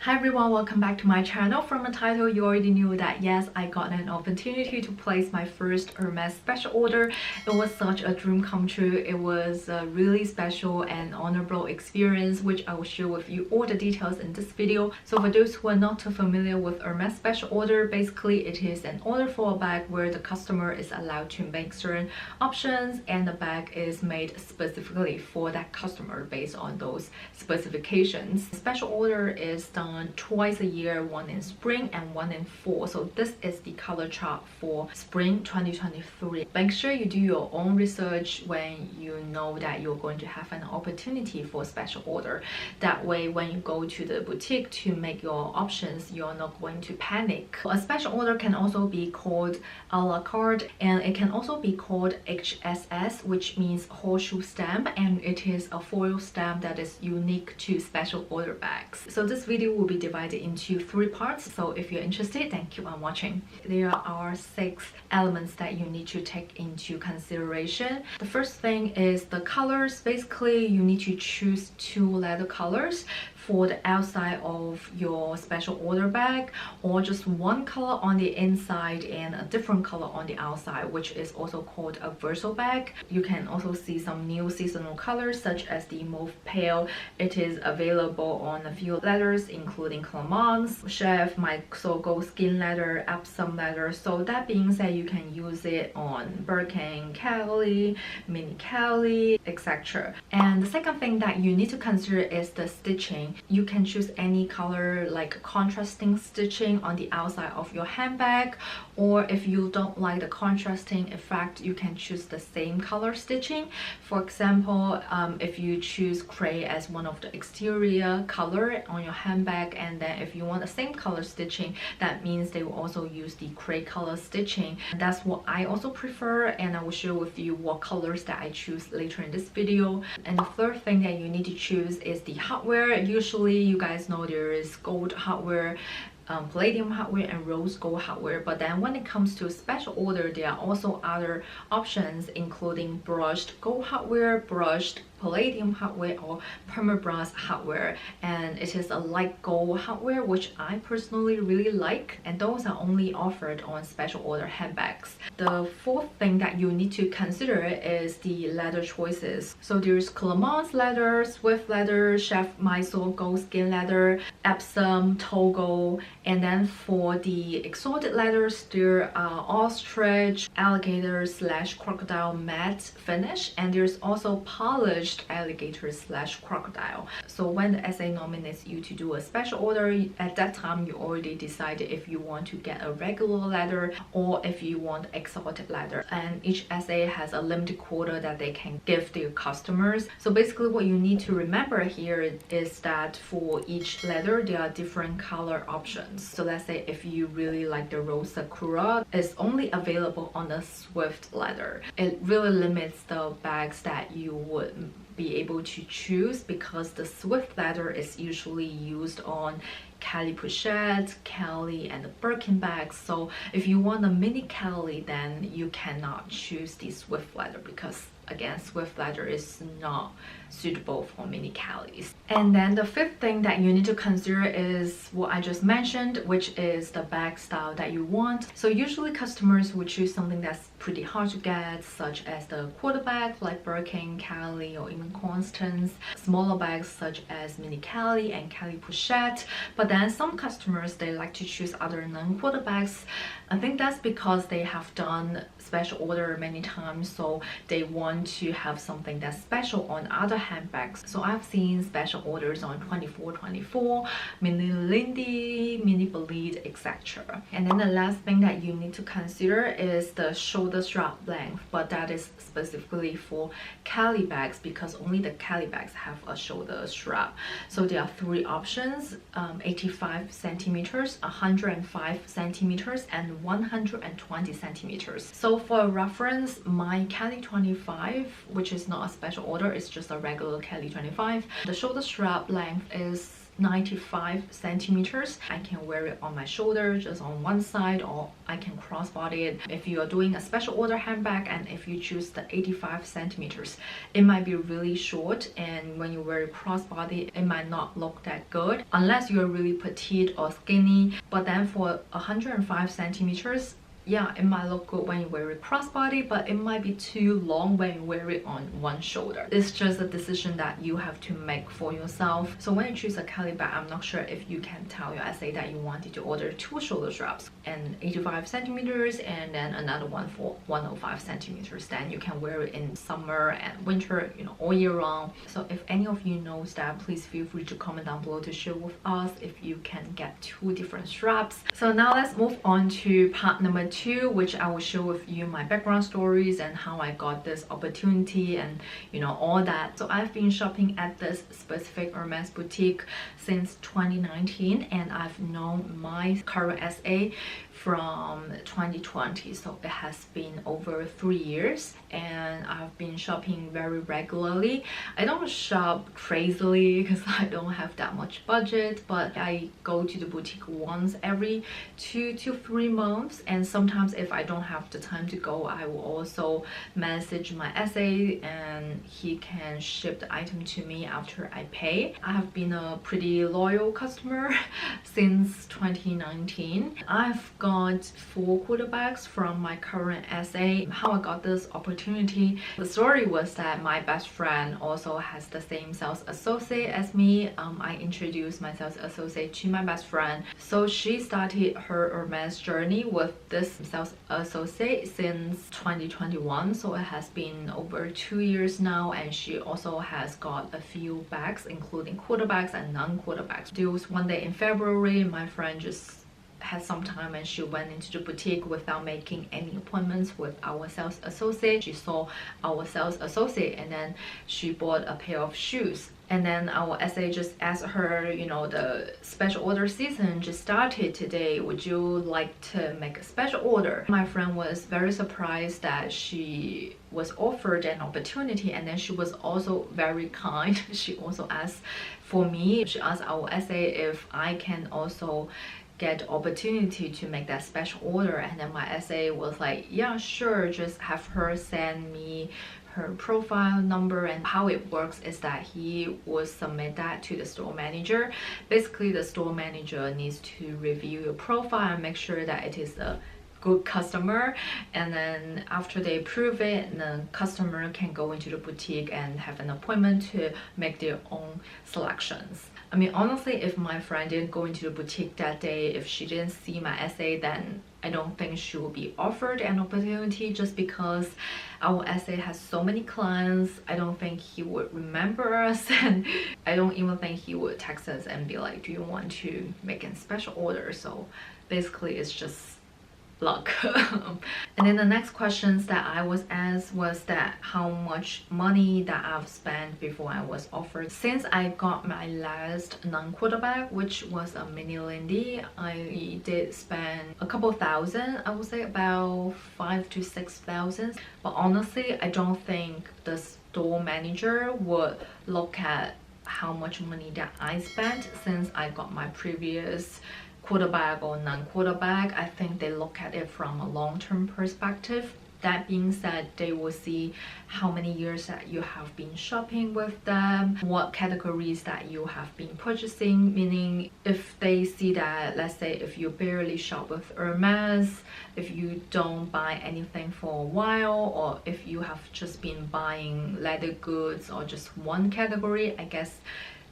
Hi everyone, welcome back to my channel. From the title, you already knew that yes, I got an opportunity to place my first Hermes special order. It was such a dream come true. It was a really special and honorable experience, which I will share with you all the details in this video. So for those who are not too familiar with Hermes special order, basically it is an order for a bag where the customer is allowed to make certain options and the bag is made specifically for that customer based on those specifications. The special order is done twice a year, one in spring and one in fall. So this is the color chart for spring 2023. Make sure you do your own research when you know that you're going to have an opportunity for a special order. That way when you go to the boutique to make your options, you're not going to panic. A special order can also be called a la carte, and it can also be called HSS, which means horseshoe stamp, and it is a foil stamp that is unique to special order bags. So this video will be divided into 3 parts, so if you're interested, then keep on watching. There are 6 elements that you need to take into consideration. The first thing is the colors. Basically, you need to choose 2 leather colors for the outside of your special order bag, or just one color on the inside and a different color on the outside, which is also called a verso bag. You can also see some new seasonal colors such as the mauve pale. It is available on a few leathers including Clemence, Chef, Gold Skin Leather, Epsom Leather. So that being said, you can use it on Birkin, Kelly, Mini Kelly, etc. And the second thing that you need to consider is the stitching. You can choose any color, like contrasting stitching on the outside of your handbag, or if you don't like the contrasting effect, you can choose the same color stitching. For example, if you choose gray as one of the exterior color on your handbag, and then if you want the same color stitching, that means they will also use the gray color stitching. And that's what I also prefer, and I will share with you what colors that I choose later in this video. And the third thing that you need to choose is the hardware. Usually you guys know there is gold hardware, palladium hardware and rose gold hardware, but then when it comes to special order, there are also other options including brushed gold hardware, brushed palladium hardware, or permabrass hardware, and it is a light gold hardware, which I personally really like, and those are only offered on special order handbags. The fourth thing that you need to consider is the leather choices. So there's Clemence leather, Swift leather, Chef Gold Skin Leather, Epsom, Togo, and then for the exotic leathers, there are ostrich, alligator / crocodile matte finish, and there's also polished alligator / crocodile. So when the SA nominates you to do a special order, at that time you already decided if you want to get a regular leather or if you want exotic leather, and each SA has a limited quota that they can give their customers. So basically what you need to remember here is that for each leather there are different color options. So let's say if you really like the rose sakura, it's only available on the Swift leather. It really limits the bags that you would be able to choose, because the Swift leather is usually used on Kelly pochette, Kelly, and the Birkin bags. So if you want a mini Kelly, then you cannot choose the Swift leather, because again, Swift leather is not suitable for mini Kellys. And then the fifth thing that you need to consider is what I just mentioned, which is the bag style that you want. So usually customers would choose something that's pretty hard to get, such as the quarter bag like Birkin, Kelly, or even Constance, smaller bags such as mini Kelly and Kelly pochette. But then some customers, they like to choose other non-quarter bags. I think that's because they have done special order many times, so they want to have something that's special on other handbags. So I've seen special orders on 2424, Mini Lindy, Mini Bolide, etc. And then the last thing that you need to consider is the shoulder strap length, but that is specifically for Kelly bags, because only the Kelly bags have a shoulder strap. So there are 3 options: 85 centimeters, 105 centimeters, and 120 centimeters. So for reference, my Kelly 25, which is not a special order, it's just a regular Kelly 25, the shoulder strap length is 95 centimeters. I can wear it on my shoulder, just on one side, or I can crossbody it. If you are doing a special order handbag and if you choose the 85 centimeters, it might be really short, and when you wear it crossbody, it might not look that good unless you're really petite or skinny. But then for 105 centimeters, yeah, it might look good when you wear it crossbody, but it might be too long when you wear it on one shoulder. It's just a decision that you have to make for yourself. So when you choose a Kelly bag, I'm not sure if you can tell your SA that you wanted to order 2 shoulder straps and 85 centimeters and then another one for 105 centimeters. Then you can wear it in summer and winter, you know, all year round. So if any of you knows that, please feel free to comment down below to share with us if you can get 2 different straps. So now let's move on to part number 2, which I will share with you my background stories and how I got this opportunity and, you know, all that. So I've been shopping at this specific Hermes boutique since 2019, and I've known my current SA from 2020, so it has been over 3 years, and I've been shopping very regularly. I don't shop crazily because I don't have that much budget, but I go to the boutique once every 2 to 3 months, and sometimes if I don't have the time to go, I will also message my SA and he can ship the item to me after I pay. I have been a pretty loyal customer since 2019. I've got 4 quarter bags from my current SA. How I got this opportunity, the story was that my best friend also has the same sales associate as me. I introduced my sales associate to my best friend, so she started her Hermes journey with this sales associate since 2021, so it has been over 2 years now, and she also has got a few bags including quarter bags and non-quarter bags. There was one day in February, my friend just had some time and she went into the boutique without making any appointments with our sales associate. She saw our sales associate and then she bought a pair of shoes. And then our SA just asked her, you know, the special order season just started today. Would you like to make a special order? My friend was very surprised that she was offered an opportunity, and then she was also very kind. She also asked for me. She asked our SA if I can also get opportunity to make that special order, and then my SA was like, yeah, sure, just have her send me her profile number. And how it works is that he will submit that to the store manager. Basically, the store manager needs to review your profile and make sure that it is a good customer, and then after they approve it, the customer can go into the boutique and have an appointment to make their own selections. I mean, honestly, if my friend didn't go into the boutique that day, if she didn't see my SA, then I don't think she will be offered an opportunity, just because our SA has so many clients. I don't think he would remember us, and I don't even think he would text us and be like, do you want to make a special order? So basically it's just luck. And then the next questions that I was asked was that how much money that I've spent before I was offered. Since I got my last non-quarter bag, which was a mini Lindy, I did spend a couple thousand. I would say about 5,000 to 6,000. But honestly, I don't think the store manager would look at how much money that I spent since I got my previous quarter bag or non-quarter bag. I think they look at it from a long-term perspective. That being said, they will see how many years that you have been shopping with them, what categories that you have been purchasing, meaning if they see that, let's say if you barely shop with Hermes, if you don't buy anything for a while, or if you have just been buying leather goods or just one category, I guess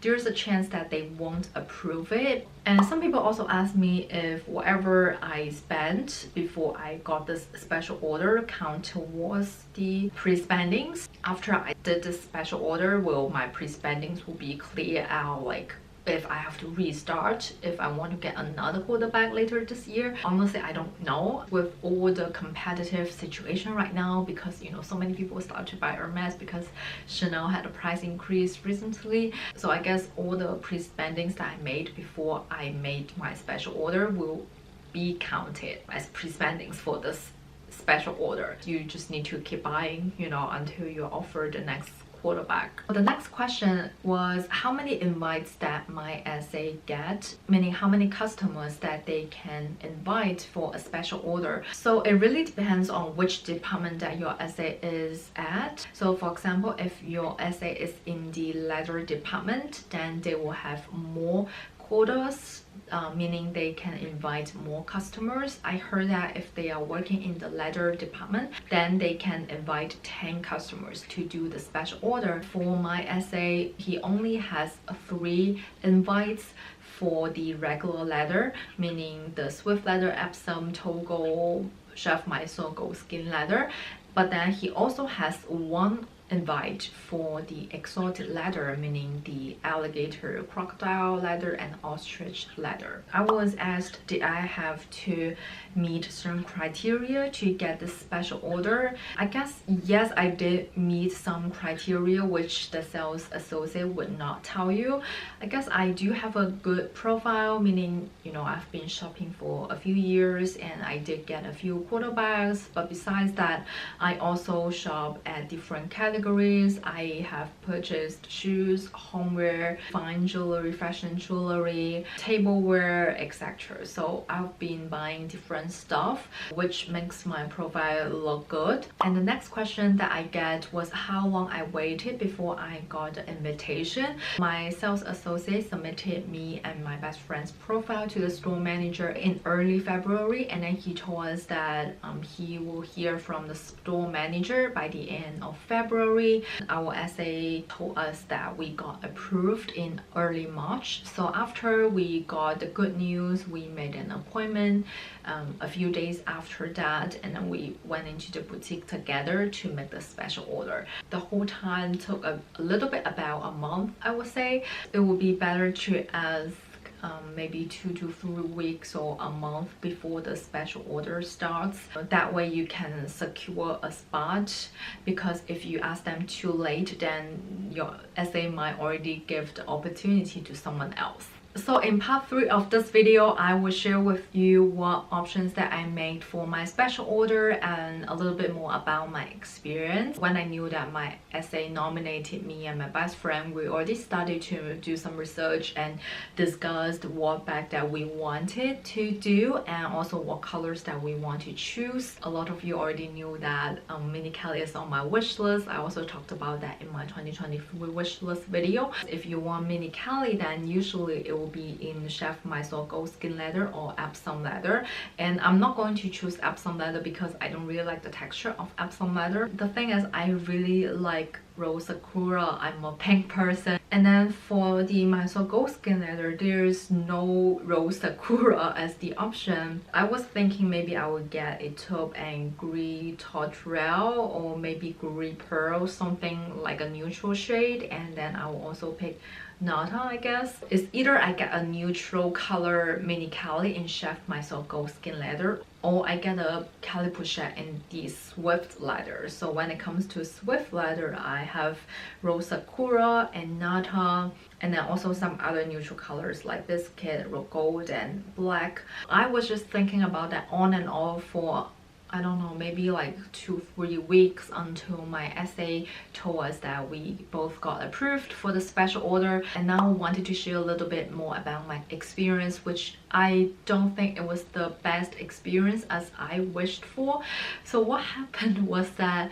there's a chance that they won't approve it. And some people also ask me if whatever I spent before I got this special order count towards the pre-spendings. After I did this special order, will my pre-spendings will be clear out, like if I have to restart, if I want to get another quarter bag later this year? Honestly, I don't know. With all the competitive situation right now, because you know so many people start to buy Hermes because Chanel had a price increase recently, so I guess all the pre-spendings that I made before I made my special order will be counted as pre-spendings for this special order. You just need to keep buying, you know, until you're offered the next quarterback. The next question was how many invites that my essay get, meaning how many customers that they can invite for a special order. So it really depends on which department that your essay is at. So for example, if your essay is in the leather department, then they will have more quotas, meaning they can invite more customers. I heard that if they are working in the leather department, then they can invite 10 customers to do the special order. For my essay, he only has 3 invites for the regular leather, meaning the Swift leather, Epsom, Togo, Chef Mysore Gold Skin leather. But then he also has 1 invite for the exotic leather, meaning the alligator, crocodile leather, and ostrich leather. I was asked, did I have to meet certain criteria to get this special order? I guess yes, I did meet some criteria which the sales associate would not tell you. I guess I do have a good profile, meaning, you know, I've been shopping for a few years and I did get a few quarterbacks. But besides that, I also shop at different categories. I have purchased shoes, homeware, fine jewelry, fashion jewelry, tableware, etc. So I've been buying different stuff, which makes my profile look good. And the next question that I get was how long I waited before I got the invitation. My sales associate submitted me and my best friend's profile to the store manager in early February, and then he told us that he will hear from the store manager by the end of February. Our essay told us that we got approved in early March. So after we got the good news, we made an appointment a few days after that, and then we went into the boutique together to make the special order. The whole time took a little bit about a month, I would say. It would be better to ask maybe 2 to 3 weeks or a month before the special order starts. That way you can secure a spot, because if you ask them too late, then your essay might already give the opportunity to someone else. So in part 3 of this video, I will share with you what options that I made for my special order and a little bit more about my experience. When I knew that my essay nominated me and my best friend, we already started to do some research and discussed what bag that we wanted to do and also what colors that we want to choose. A lot of you already knew that Mini Kelly is on my wish list. I also talked about that in my 2023 wish list video. If you want Mini Kelly, then usually it will be in Chef Mysore Gold Skin leather or Epsom leather, and I'm not going to choose Epsom leather because I don't really like the texture of Epsom leather. The thing is, I really like rose sakura. I'm a pink person, and then for the Mysore Gold Skin leather, there's no rose sakura as the option. I was thinking maybe I would get a taupe and gris torterelle or maybe gris pearl, something like a neutral shade, and then I will also pick Nata, I guess. It's either I get a neutral color Mini Kelly in Chef Mysore Gold Skin leather, or I get a Kelly Pochette in the Swift leather. So when it comes to Swift leather, I have Rose Sakura and Nata, and then also some other neutral colors like biscuit, gold, and black. I was just thinking about that on and off for, I don't know, maybe like 2-3 weeks until my essay told us that we both got approved for the special order. And now I wanted to share a little bit more about my experience, which I don't think it was the best experience as I wished for. So what happened was that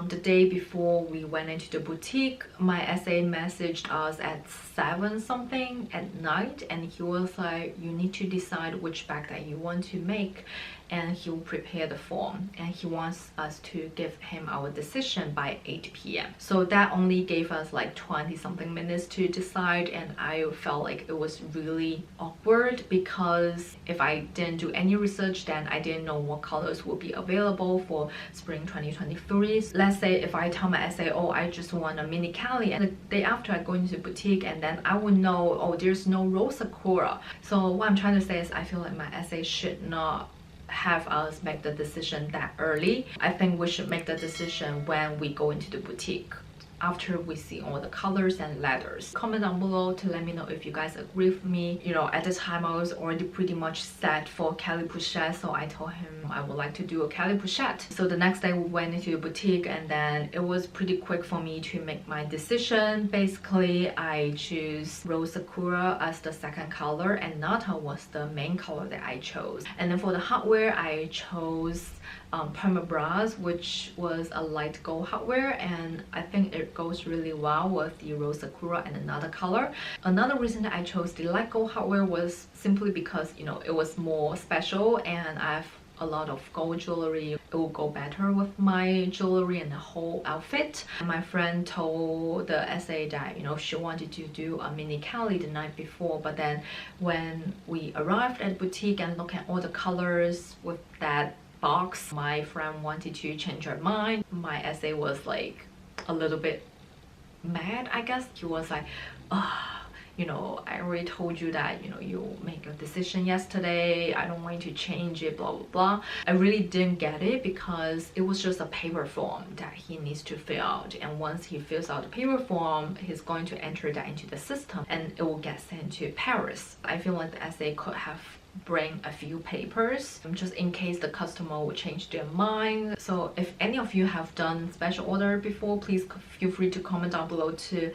the day before we went into the boutique, my essay messaged us at 7 something at night, and he was like, you need to decide which bag that you want to make, and he will prepare the form, and he wants us to give him our decision by 8 p.m. So that only gave us like 20 something minutes to decide, and I felt like it was really awkward because if I didn't do any research, then I didn't know what colors would be available for spring 2023. Let's say if I tell my essay, oh, I just want a Mini Kelly, and the day after I go into the boutique, and then I would know, oh, there's no Rose Sakura. So what I'm trying to say is I feel like my essay should not have us make the decision that early. I think we should make the decision when we go into the boutique. after we see all the colors and leathers. Comment down below to let me know if you guys agree with me. You know, at the time I was already pretty much set for Kelly Pochette, so I told him I would like to do a Kelly Pochette. So the next day we went into the boutique, and then it was pretty quick for me to make my decision. Basically, I choose Rose Sakura as the second color, and Nata was the main color that I chose. And then for the hardware, I chose Perma Bras, which was a light gold hardware, and I think it goes really well with the Rose Sakura and another color. Another reason that I chose the light gold hardware was simply because, you know, it was more special, and I have a lot of gold jewelry. It will go better with my jewelry and the whole outfit. My friend told the SA that, you know, she wanted to do a mini Kelly the night before, but then when we arrived at the boutique and look at all the colors with that box, my friend wanted to change her mind. My SA was like a little bit mad, I guess. He was like, you know, I already told you that, you know, you make your decision yesterday, I don't want you to change it, blah blah blah. I really didn't get it, because it was just a paper form that he needs to fill out, and once he fills out the paper form, he's going to enter that into the system and it will get sent to Paris. I feel like the SA could have bring a few papers just in case the customer will change their mind. So if any of you have done special order before, please feel free to comment down below to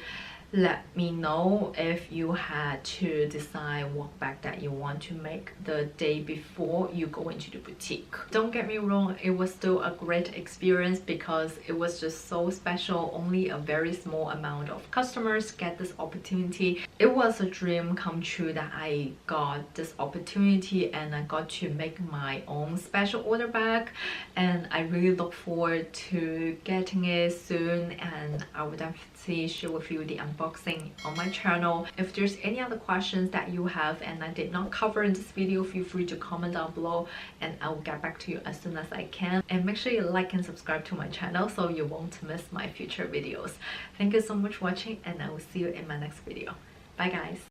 let me know if you had to decide what bag that you want to make the day before you go into the boutique. Don't get me wrong, it was still a great experience because it was just so special. Only a very small amount of customers get this opportunity. It was a dream come true that I got this opportunity, and I got to make my own special order bag, and I really look forward to getting it soon, and I would definitely share with you the unboxing on my channel. If there's any other questions that you have and I did not cover in this video, feel free to comment down below and I will get back to you as soon as I can. And make sure you like and subscribe to my channel so you won't miss my future videos. Thank you so much for watching, and I will see you in my next video. Bye guys.